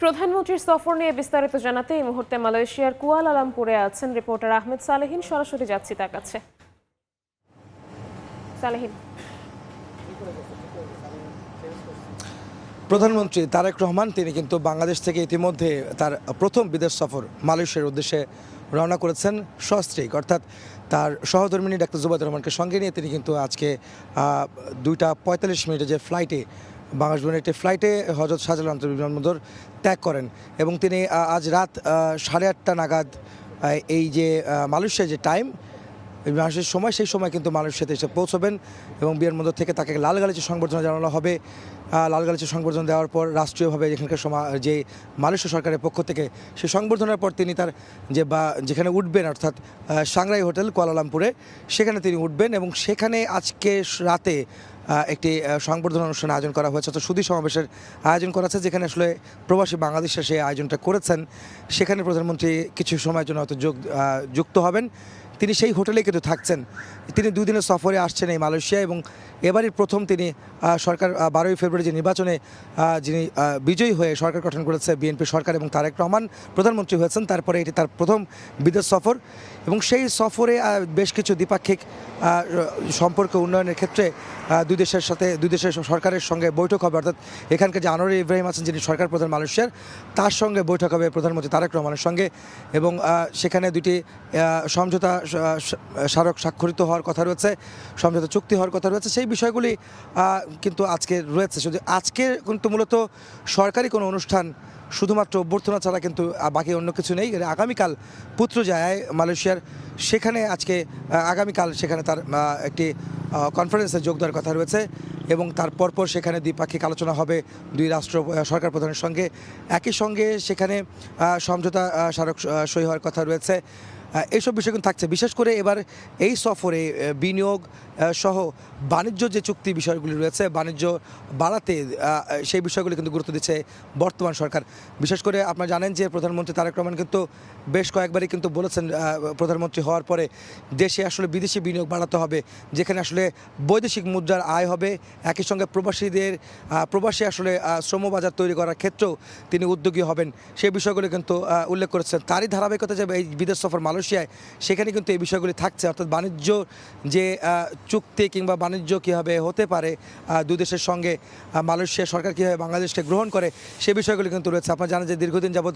প্রধানমন্ত্রীর সফর নিয়ে বিস্তারিত জানাতে এই মুহূর্তে মালয়েশিয়ার কুয়ালালামপুরে আছেন রিপোর্টার আহমেদ সালেহিন। সরাসরি যাচ্ছি তার কাছে। সালেহিন, প্রধানমন্ত্রী তারেক রহমান তিনি কিন্তু বাংলাদেশ থেকে ইতিমধ্যে তার প্রথম বিদেশ সফর মালয়েশিয়ার উদ্দেশ্যে রওনা করেছেন সস্ত্রীক, অর্থাৎ তার সহধর্মিনী ডাক্তার জুবাইদুর রহমানকে সঙ্গে নিয়ে তিনি কিন্তু আজকে 2:45 যে ফ্লাইটে বাংলাদেশ একটি ফ্লাইটে হজরত শাহজালাল আন্তর্জাতিক বিমানবন্দর ত্যাগ করেন এবং তিনি আজ রাত 8:30 নাগাদ এই যে মালয়েশিয়ার যে টাইম বাংলাদেশের সময় সেই সময় কিন্তু মালয়েশিয়াতে এসে পৌঁছবেন এবং বিমানবন্দর থেকে তাকে লাল গালিচা সংবর্ধনা জানানো হবে। লাল গালিচা সংবর্ধনা দেওয়ার পর রাষ্ট্রীয়ভাবে এখানকার যে মালয়েশিয়া সরকারের পক্ষ থেকে সেই সংবর্ধনার পর তিনি তার যেখানে উঠবেন অর্থাৎ সাংরাই হোটেল কুয়ালালামপুরে সেখানে তিনি উঠবেন এবং সেখানে আজকে রাতে একটি সংবর্ধনা অনুষ্ঠান আয়োজন করা হয়েছে, অর্থাৎ সুধী সমাবেশের আয়োজন করা আছে, যেখানে আসলে প্রবাসী বাংলাদেশের সেই আয়োজনটা করেছেন। সেখানে প্রধানমন্ত্রী কিছু সময়ের জন্য হয়তো যুক্ত হবেন। তিনি সেই হোটেলে কিন্তু থাকছেন। তিনি 2 দিনের সফরে আসছেন এই মালয়েশিয়া এবং এবারই প্রথম তিনি সরকার 12ই ফেব্রুয়ারি যে নির্বাচনে যিনি বিজয়ী হয়ে সরকার গঠন করেছে বিএনপি সরকার এবং তারেক রহমান প্রধানমন্ত্রী হয়েছেন, তারপরে এটি তার প্রথম বিদেশ সফর এবং সেই সফরে বেশ কিছু দ্বিপাক্ষিক সম্পর্ক উন্নয়নের ক্ষেত্রে দুই দেশের সরকারের সঙ্গে বৈঠক হবে, অর্থাৎ এখানকার যে আনোয়ার ইব্রাহিম আছেন যিনি সরকার প্রধান মালয়েশিয়ার, তার সঙ্গে বৈঠক হবে প্রধানমন্ত্রী তারেক রহমানের সঙ্গে এবং সেখানে দুটি সমঝোতা স্মারক স্বাক্ষরিত হওয়ার কথা রয়েছে, সমঝোতা চুক্তি হওয়ার কথা রয়েছে। সেই বিষয়গুলি কিন্তু আজকে রয়েছে। শুধু আজকে কিন্তু মূলত সরকারি কোনো অনুষ্ঠান শুধুমাত্র অভ্যর্থনা ছাড়া কিন্তু বাকি অন্য কিছু নেই। আগামীকাল পুত্রজায়ায় মালয়েশিয়ার সেখানে আগামীকাল সেখানে তার একটি কনফারেন্সে যোগ দেওয়ার কথা রয়েছে এবং তার পরপর সেখানে দ্বিপাক্ষিক আলোচনা হবে দুই রাষ্ট্র সরকার প্রধানের সঙ্গে। একই সঙ্গে সেখানে সমঝোতা স্মারক সই হওয়ার কথা রয়েছে। এইসব বিষয় কিন্তু থাকছে। বিশেষ করে এবার এই সফরে বিনিয়োগ সহ বাণিজ্য যে চুক্তি বিষয়গুলি রয়েছে, বাণিজ্য বাড়াতে সেই বিষয়গুলি কিন্তু গুরুত্ব দিচ্ছে বর্তমান সরকার। বিশেষ করে আপনারা জানেন যে প্রধানমন্ত্রী তারেক রহমান কিন্তু বেশ কয়েকবারই কিন্তু বলেছেন প্রধানমন্ত্রী হওয়ার পরে দেশে আসলে বিদেশি বিনিয়োগ বাড়াতে হবে, যেখানে আসলে বৈদেশিক মুদ্রার আয় হবে। একই সঙ্গে প্রবাসী আসলে শ্রমবাজার তৈরি করার ক্ষেত্রেও তিনি উদ্যোগী হবেন, সেই বিষয়গুলি কিন্তু উল্লেখ করেছেন। তারই ধারাবাহিকতা যে এই বিদেশ সফর মালয়েশিয়ায় সেখানে কিন্তু এই বিষয়গুলি থাকছে, অর্থাৎ বাণিজ্য যে চুক্তি কিংবা বাণিজ্য কীভাবে হতে পারে দুই দেশের সঙ্গে, মালয়েশিয়া সরকার কীভাবে বাংলাদেশকে গ্রহণ করে সে বিষয়গুলি কিন্তু রয়েছে। আপনারা জানেন যে দীর্ঘদিন যাবৎ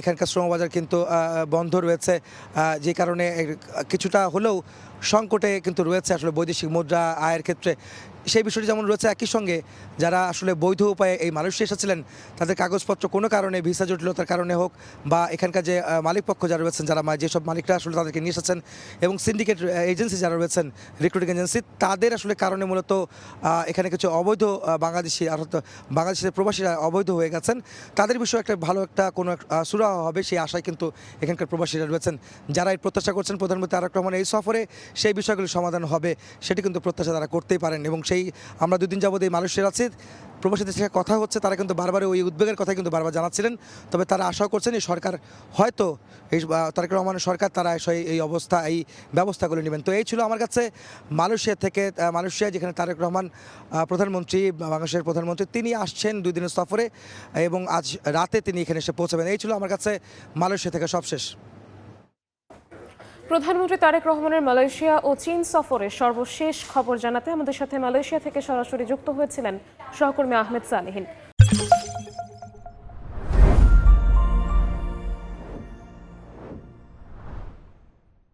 এখানকার শ্রমবাজার কিন্তু বন্ধ রয়েছে, যে কারণে কিছুটা হলেও সংকটে কিন্তু রয়েছে আসলে বৈদেশিক মুদ্রা আয়ের ক্ষেত্রে। সেই বিষয়টি যেমন রয়েছে, একই সঙ্গে যারা আসলে বৈধ উপায়ে এই মালয়েশিয়া এসেছিলেন তাদের কাগজপত্র কোনো কারণে ভিসা জটিলতার কারণে হোক বা এখানকার যে মালিকপক্ষ যারা রয়েছেন, যেসব মালিকরা আসলে তাদেরকে নিয়ে এসেছেন এবং সিন্ডিকেট এজেন্সি যারা রয়েছেন, রিক্রুটিং এজেন্সি, তাদের আসলে কারণে মূলত এখানে কিছু অবৈধ বাংলাদেশের প্রবাসীরা অবৈধ হয়ে গেছেন। তাদের বিষয়ে ভালো কোনো সুরাহা হবে সেই আশায় কিন্তু এখানকার প্রবাসীরা রয়েছেন, যারা এই প্রত্যাশা করছেন প্রধানমন্ত্রী তারেক রহমান এই সফরে সেই বিষয়গুলি সমাধান হবে, সেটি কিন্তু প্রত্যাশা তারা করতেই পারেন। এবং আমরা 2 দিন যাবত এই মালয়েশিয়ার আছি, প্রবাসীদের সাথে কথা হচ্ছে, তারা কিন্তু বারবার ওই উদ্বেগের কথা কিন্তু বারবার জানাচ্ছিলেন। তবে তারা আশাও করছেন এই সরকার হয়তো এই তারেক রহমানের সরকার তারা এই ব্যবস্থাগুলো নেবেন। তো এই ছিল আমার কাছে মালয়েশিয়া যেখানে তারেক রহমান প্রধানমন্ত্রী, বাংলাদেশের প্রধানমন্ত্রী, তিনি আসছেন 2 দিনের সফরে এবং আজ রাতে তিনি এখানে এসে পৌঁছাবেন। এই ছিল আমার কাছে মালয়েশিয়া থেকে সবশেষ। প্রধানমন্ত্রী তারেক রহমানের মালয়েশিয়া ও চীন সফরের সর্বশেষ খবর জানাতে আমাদের সাথে মালয়েশিয়া থেকে সরাসরি যুক্ত হয়েছিলেন সহকর্মী আহমেদ সালেহিন।